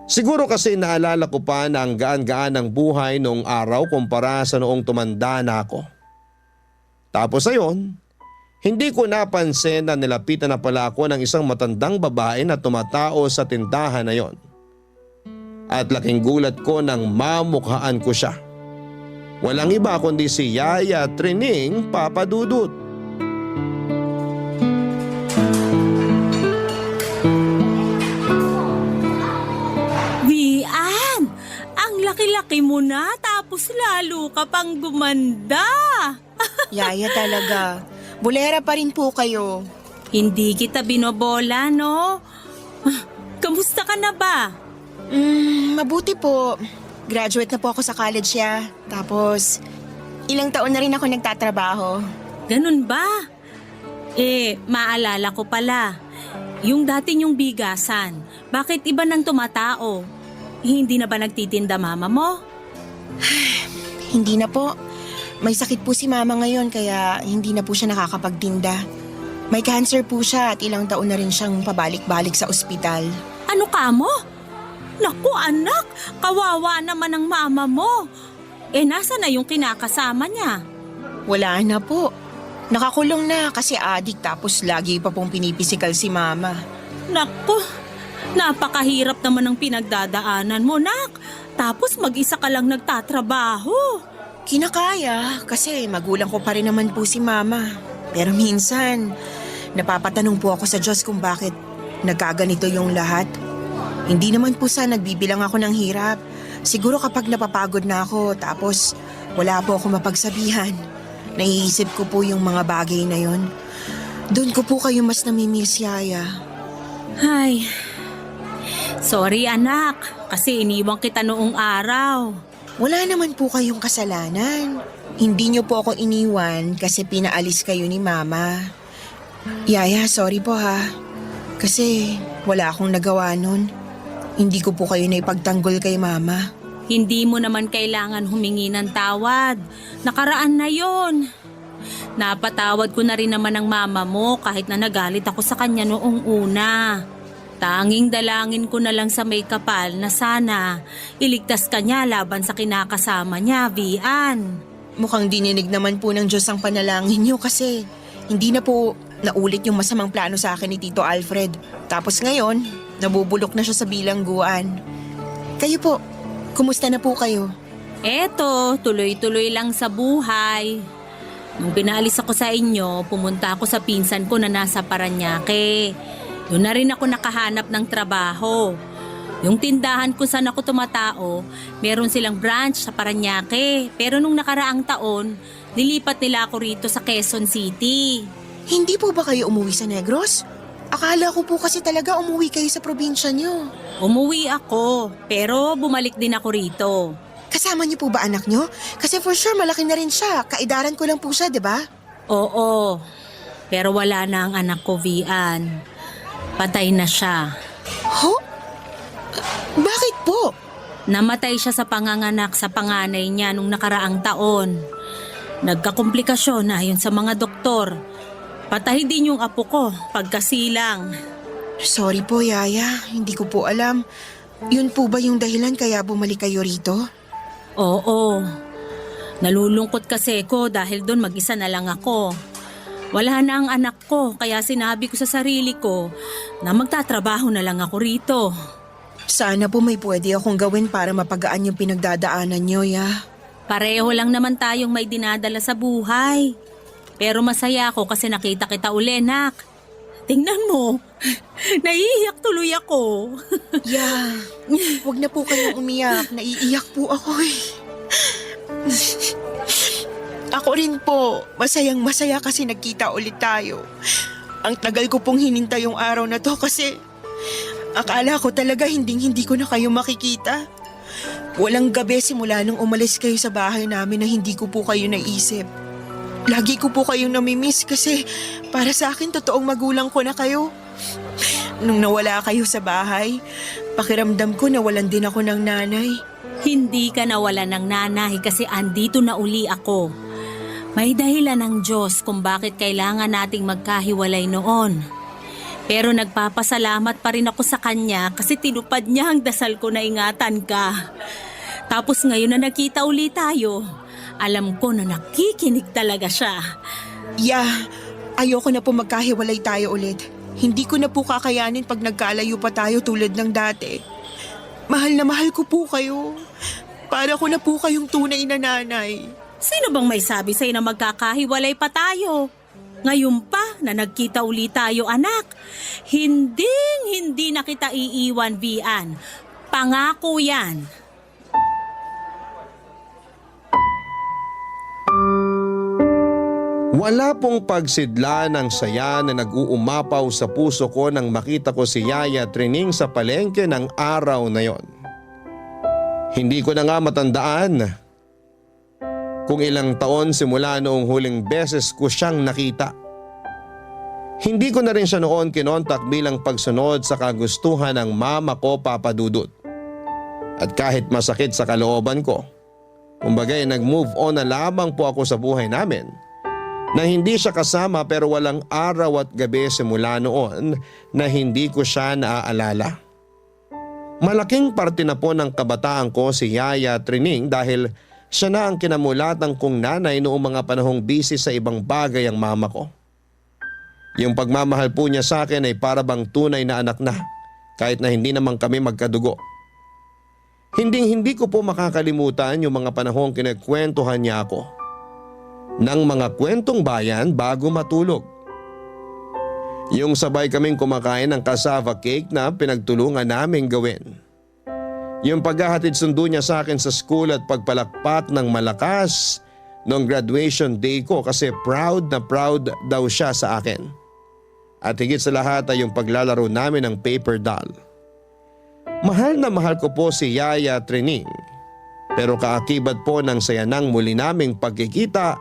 Siguro kasi naalala ko pa na ang gaan-gaan ng buhay noong araw kumpara sa noong tumanda na ako. Tapos ayon, hindi ko napansin na nilapitan na pala ako ng isang matandang babae na tumatao sa tindahan na yon. At laking gulat ko nang mamukhaan ko siya. Walang iba kundi si Yaya Trining, Papa Dudut. Wian! Ang laki-laki mo na tapos lalo ka pang gumanda. Yaya talaga. Bulera pa rin po kayo. Hindi kita binobola, no? Kamusta ka na ba? Mabuti po. Graduate na po ako sa college ya. Tapos, ilang taon na rin ako nagtatrabaho. Ganun ba? Maalala ko pala. Yung dati niyong bigasan, bakit iba nang tumatao? Hindi na ba nagtitinda mama mo? Hindi na po. May sakit po si mama ngayon kaya hindi na po siya nakakapagtinda. May cancer po siya at ilang taon na rin siyang pabalik-balik sa ospital. Ano ka mo? Naku anak, kawawa naman ang mama mo. Nasa na yung kinakasama niya? Wala na po. Nakakulong na kasi adik tapos lagi pa pong pinipisikal si mama. Naku, napakahirap naman ang pinagdadaanan mo, nak. Tapos mag-isa ka lang nagtatrabaho. Kinakaya kasi magulang ko pa rin naman po si mama. Pero minsan, napapatanong po ako sa Diyos kung bakit nagkaganito yung lahat. Hindi naman po sa nagbibilang ako ng hirap. Siguro kapag napapagod na ako tapos wala po ako mapagsabihan. Naiisip ko po yung mga bagay na yon. Doon ko po kayo mas namimiss, Yaya. Ay, sorry anak, kasi iniwan kita noong araw. Wala naman po kayong kasalanan. Hindi niyo po ako iniwan kasi pinaalis kayo ni Mama. Yaya, sorry po ha. Kasi wala akong nagawa nun. Hindi ko po kayo na ipagtanggol kay Mama. Hindi mo naman kailangan humingi ng tawad. Nakaraan na yon. Napatawad ko na rin naman ang mama mo kahit na nagalit ako sa kanya noong una. Tanging dalangin ko na lang sa may kapal na sana iligtas ka niya laban sa kinakasama niya, Vian. Mukhang dininig naman po ng Diyos ang panalangin niyo kasi hindi na po naulit yung masamang plano sa akin ni Tito Alfred. Tapos ngayon, nabubulok na siya sa bilangguan. Kayo po, kumusta na po kayo? Eto, tuloy-tuloy lang sa buhay. Nung pinaalis ako sa inyo, pumunta ako sa pinsan ko na nasa Paranaque. Doon na rin ako nakahanap ng trabaho. Yung tindahan kung saan ako tumatao, meron silang branch sa Parañaque. Pero nung nakaraang taon, nilipat nila ako rito sa Quezon City. Hindi po ba kayo umuwi sa Negros? Akala ko po kasi talaga umuwi kayo sa probinsya niyo. Umuwi ako, pero bumalik din ako rito. Kasama niyo po ba anak niyo? Kasi for sure malaki na rin siya. Kaedaran ko lang po siya, di ba? Oo, pero wala na ang anak ko, Vian. Patay na siya. Ho? Bakit po? Namatay siya sa panganganak sa panganay niya nung nakaraang taon. Nagkakomplikasyon ayon sa mga doktor. Patay din yung apo ko pagkasilang. Sorry po, Yaya. Hindi ko po alam. Yun po ba yung dahilan kaya bumalik kayo rito? Oo. Nalulungkot kasi ko dahil doon mag-isa na lang ako. Wala na ang anak ko kaya sinabi ko sa sarili ko na magtatrabaho na lang ako rito. Sana po may pwede akong gawin para mapagaan yung pinagdadaanan niyo, Ya. Pareho lang naman tayong may dinadala sa buhay. Pero masaya ako kasi nakita kita uli, nak. Tingnan mo, naiiyak tuloy ako. Ya, wag na po kayong umiyak. Naiiyak po ako eh. Ako rin po, masayang-masaya kasi nagkita ulit tayo. Ang tagal ko pong hinintay yung araw na to kasi akala ko talaga hindi ko na kayo makikita. Walang gabi simula nung umalis kayo sa bahay namin na hindi ko po kayo naisip. Lagi ko po kayong namimiss kasi para sa akin totoong magulang ko na kayo. Nung nawala kayo sa bahay, pakiramdam ko nawalan din ako ng nanay. Hindi ka nawalan ng nanay kasi andito na uli ako. May dahilan ng Diyos kung bakit kailangan nating magkahiwalay noon. Pero nagpapasalamat pa rin ako sa Kanya kasi tinupad niya ang dasal ko na ingatan ka. Tapos ngayon na nakita uli tayo, alam ko na nakikinig talaga siya. Ya, ayoko na po magkahiwalay tayo ulit. Hindi ko na po kakayanin pag nagkalayo pa tayo tulad ng dati. Mahal na mahal ko po kayo. Para ko na po kayong tunay na nanay. Sino bang may sabi sa'yo na magkakahiwalay pa tayo? Ngayon pa na nagkita uli tayo, anak. Hindi na kita iiwan, Vian. Pangako yan. Wala pong pagsidla ng saya na nag-uumapaw sa puso ko nang makita ko si Yaya Trining sa palengke ng araw na yon. Hindi ko na nga matandaan kung ilang taon simula noong huling beses ko siyang nakita. Hindi ko na rin siya noon kinontak bilang pagsunod sa kagustuhan ng mama ko, Papa Dudut. At kahit masakit sa kalooban ko, kumbagay nag-move on na lamang po ako sa buhay namin na hindi siya kasama pero walang araw at gabi simula noon na hindi ko siya naaalala. Malaking parte na po ng kabataan ko si Yaya Trining dahil siya na ang kinamulatan kong nanay noong mga panahong busy sa ibang bagay ang mama ko. Yung pagmamahal po niya sa akin ay para bang tunay na anak na kahit na hindi naman kami magkadugo. Hindi ko po makakalimutan yung mga panahong kinakwentuhan niya ako ng mga kwentong bayan bago matulog. Yung sabay kaming kumakain ng cassava cake na pinagtulungan naming gawin. Yung paghahatid sundo niya sa akin sa school at pagpalakpak ng malakas noong graduation day ko kasi proud na proud daw siya sa akin. At higit sa lahat ay yung paglalaro namin ng paper doll. Mahal na mahal ko po si Yaya Trining. Pero kaakibat po ng saya ng muli naming pagkikita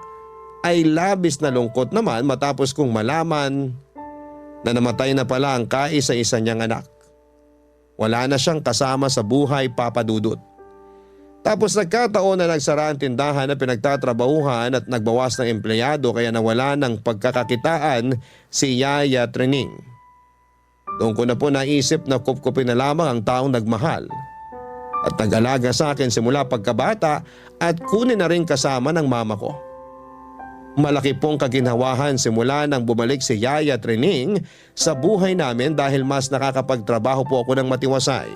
ay labis na lungkot naman matapos kong malaman na namatay na pala ang kaisa-isa niyang anak. Wala na siyang kasama sa buhay, Papa Dudut. Tapos nagkataon na nagsara ang tindahan na pinagtatrabahuhan at nagbawas ng empleyado kaya nawala ng pagkakakitaan si Yaya Trining. Doon ko na po naisip na kupkupin na lamang ang taong nagmahal at nag-alaga sa akin simula pagkabata at kunin na rin kasama ng mama ko. Malaki pong kaginhawahan simula nang bumalik si Yaya Trining sa buhay namin dahil mas nakakapagtrabaho po ako ng matiwasay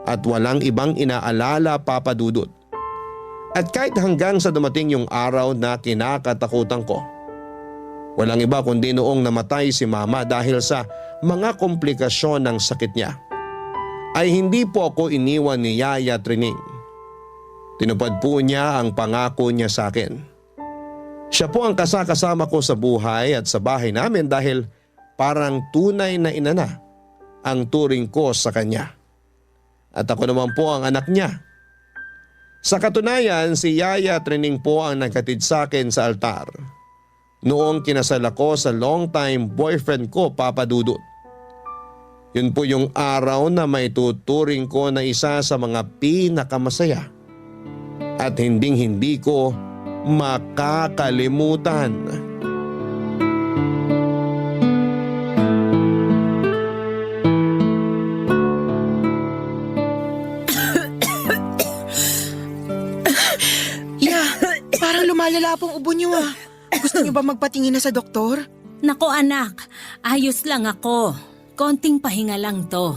at walang ibang inaalala, Papa Dudut. At kahit hanggang sa dumating yung araw na kinakatakutan ko, Walang iba kundi noong namatay si mama dahil sa mga komplikasyon ng sakit niya, ay hindi po ako iniwan ni Yaya Trining. Tinupad po niya ang pangako niya sa akin. Siya po ang kasakasama ko sa buhay at sa bahay namin dahil parang tunay na ina na ang turing ko sa kanya. At ako naman po ang anak niya. Sa katunayan, si Yaya Trining po ang naghatid sa akin sa altar noong kinasal ako sa long-time boyfriend ko, Papa Dudut. Yun po yung araw na may tuturing ko na isa sa mga pinakamasaya at hinding-hindi ko makakalimutan. Parang lumalala pong ubo niyo ah. Gusto niyo ba magpatingin na sa doktor? Nako anak, ayos lang ako. Konting pahinga lang to.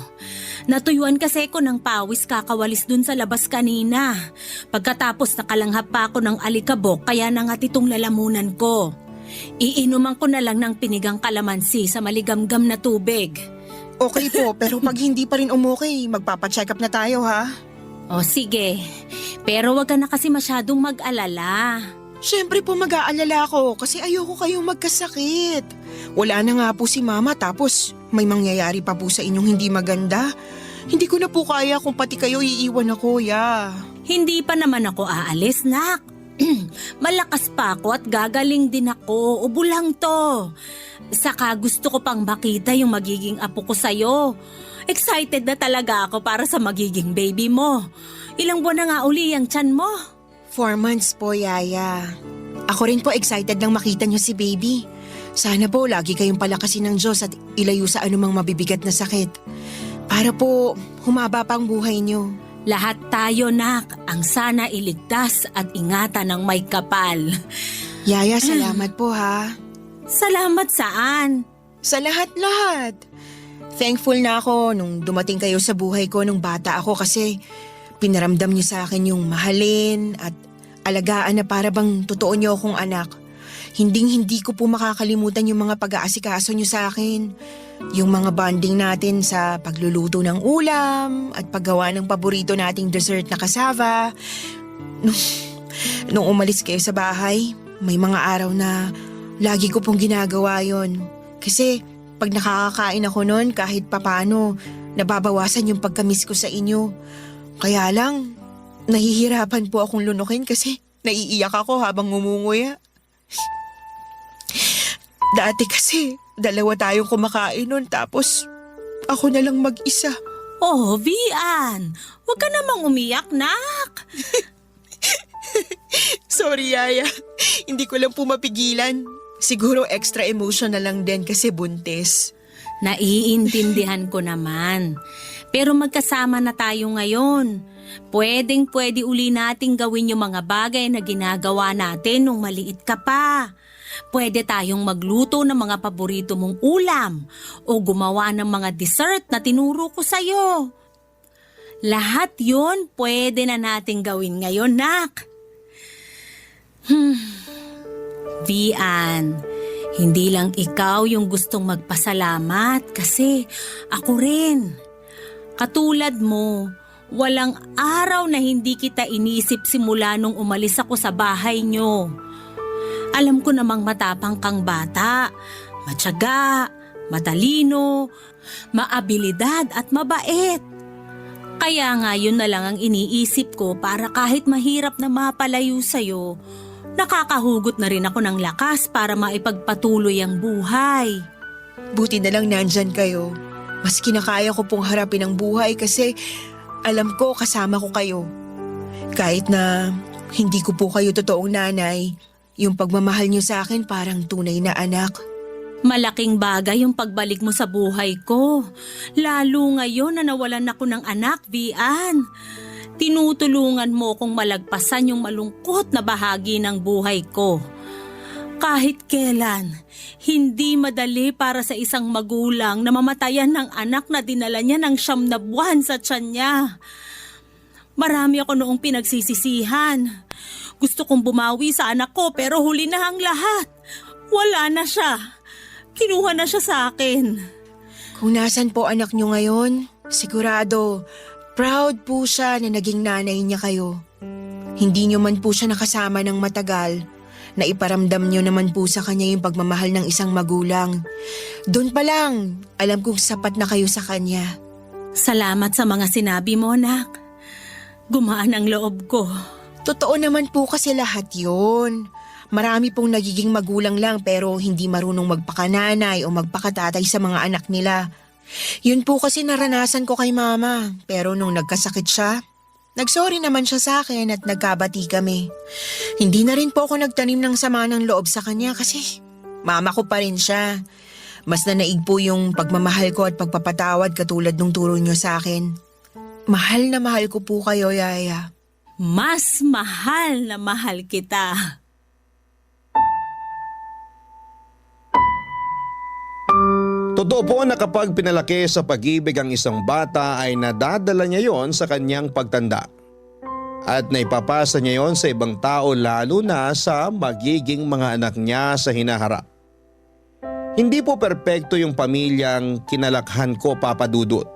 Natuyuan kasi ko ng pawis kakawalis dun sa labas kanina. Pagkatapos nakalanghap pa ako ng alikabok kaya nangat itong lalamunan ko. Iinuman ko na lang ng pinigang kalamansi sa maligamgam na tubig. Okay po, pero pag hindi pa rin umukay, magpapacheck up na tayo ha. O sige, pero wag ka na kasi masyadong mag-alala. Siyempre po mag-aalala ako kasi ayoko kayong magkasakit. Wala na nga po si mama tapos may mangyayari pa po sa inyong hindi maganda. Hindi ko na po kaya kung pati kayo iiwan ako, ya. Hindi pa naman ako aalis, nak. Malakas pa ako at gagaling din ako. Ubo lang to. Saka gusto ko pang makita yung magiging apo ko sa'yo. Excited na talaga ako para sa magiging baby mo. Ilang buwan na nga uli ang tiyan mo? 4 months po, Yaya. Ako rin po excited nang makita niyo si baby. Sana po lagi kayong palakasin ng Diyos at ilayo sa anumang mabibigat na sakit. Para po humaba pa ang buhay niyo. Lahat tayo, nak, ang sana iligtas at ingatan ng may kapal. Yaya, salamat po ha. Salamat saan? Sa lahat-lahat. Thankful na ako nung dumating kayo sa buhay ko nung bata ako kasi pinaramdam niyo sa akin yung mahalin at alagaan na para bang totoo niyo akong anak. Hinding-hindi ko po makakalimutan yung mga pag-aasikaso niyo sa akin. Yung mga bonding natin sa pagluluto ng ulam at paggawa ng paborito nating dessert na cassava. Nung umalis kayo sa bahay, may mga araw na lagi ko pong ginagawa yon. Kasi pag nakakakain ako nun kahit papano, nababawasan yung pagkamiss ko sa inyo. Kaya lang, nahihirapan po akong lunukin kasi naiiyak ako habang ngumunguya. Dati kasi, 2 tayong kumakain nun tapos ako na lang mag-isa. Oh, Vian, huwag ka namang umiyak, nak. Sorry, Yaya. Hindi ko lang po mapigilan. Siguro extra emotional lang din kasi buntis. Naiintindihan ko naman. Pero magkasama na tayo ngayon. Pwedeng-pwede uli nating gawin yung mga bagay na ginagawa natin nung maliit ka pa. Pwede tayong magluto ng mga paborito mong ulam o gumawa ng mga dessert na tinuro ko sa'yo. Lahat yun pwede na nating gawin ngayon, nak. Vian, hindi lang ikaw yung gustong magpasalamat kasi ako rin. Katulad mo, walang araw na hindi kita inisip simula nung umalis ako sa bahay nyo. Alam ko namang matapang kang bata, matyaga, matalino, maabilidad at mabait. Kaya nga yun na lang ang iniisip ko para kahit mahirap na mapalayo sa'yo, nakakahugot na rin ako ng lakas para maipagpatuloy ang buhay. Buti na lang nandyan kayo. Mas kinakaya ko pong harapin ang buhay kasi alam ko kasama ko kayo. Kahit na hindi ko po kayo totoong nanay, yung pagmamahal niyo sa akin parang tunay na anak. Malaking bagay yung pagbalik mo sa buhay ko. Lalo ngayon na nawalan ako ng anak, Vian. Tinutulungan mo kong malagpasan yung malungkot na bahagi ng buhay ko. Kahit kailan, hindi madali para sa isang magulang na mamatayan ng anak na dinala niya ng 9 na buwan sa tiyan niya. Marami ako noong pinagsisisihan. Gusto kong bumawi sa anak ko pero huli na ang lahat. Wala na siya. Kinuha na siya sa akin. Kung nasan po anak niyo ngayon, sigurado, proud po siya na naging nanay niya kayo. Hindi niyo man po siya nakasama ng matagal, na iparamdam niyo naman po sa kanya yung pagmamahal ng isang magulang. Doon pa lang, alam kong sapat na kayo sa kanya. Salamat sa mga sinabi mo, anak. Gumaan ang loob ko. Totoo naman po kasi lahat yun. Marami pong nagiging magulang lang pero hindi marunong magpakananay o magpakatatay sa mga anak nila. Yun po kasi naranasan ko kay mama. Pero nung nagkasakit siya, nagsorry naman siya sa akin at nagkabati kami. Hindi na rin po ako nagtanim ng sama ng loob sa kanya kasi mama ko pa rin siya. Mas nanaig po yung pagmamahal ko at pagpapatawad katulad nung turo niyo sa akin. Mahal na mahal ko po kayo, Yaya. Mas mahal na mahal kita. Totoo po na kapag pinalaki sa pag-ibig ang isang bata ay nadadala niya yon sa kanyang pagtanda. At naipapasa niya yon sa ibang tao lalo na sa magiging mga anak niya sa hinaharap. Hindi po perpekto yung pamilyang kinalakhan ko, Papa Dudut.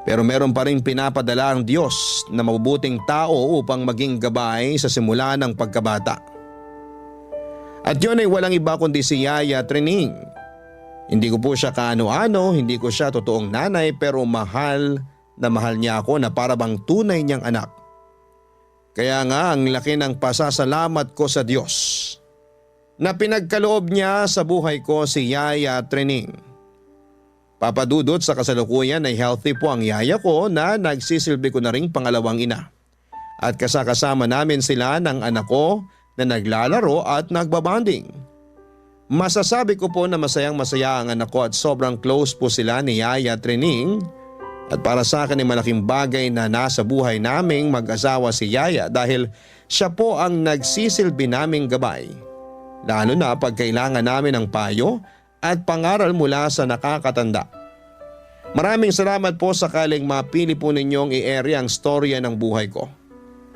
Pero meron pa rin pinapadala ang Diyos na mabubuting tao upang maging gabay sa simula ng pagkabata. At yun ay walang iba kundi si Yaya Trining. Hindi ko po siya kaano-ano, hindi ko siya totoong nanay pero mahal na mahal niya ako na para bang tunay niyang anak. Kaya nga ang laki ng pasasalamat ko sa Diyos na pinagkaloob niya sa buhay ko si Yaya Trining. Papadudot sa kasalukuyan ay healthy po ang yaya ko na nagsisilbi ko na ring pangalawang ina. At kasakasama namin sila ng anak ko na naglalaro at nagbabanding. Masasabi ko po na masayang masaya ang anak ko at sobrang close po sila ni Yaya Trining. At para sa akin ay malaking bagay na nasa buhay naming mag-asawa si Yaya dahil siya po ang nagsisilbi naming gabay. Lalo na pag kailangan namin ng payo at pangaral mula sa nakakatanda. Maraming salamat po sakaling mapili po ninyong i-area ang storya ng buhay ko.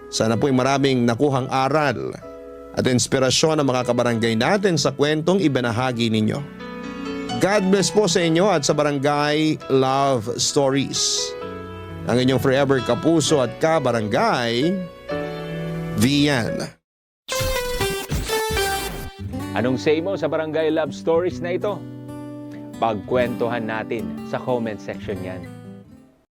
Sana po'y maraming nakuhang aral at inspirasyon ang mga kabarangay natin sa kwentong ibinahagi ninyo. God bless po sa inyo at sa Barangay Love Stories. Ang inyong forever kapuso at kabarangay, Vian. Anong say mo sa Barangay Love Stories na ito? Pagkwentuhan natin sa comment section yan.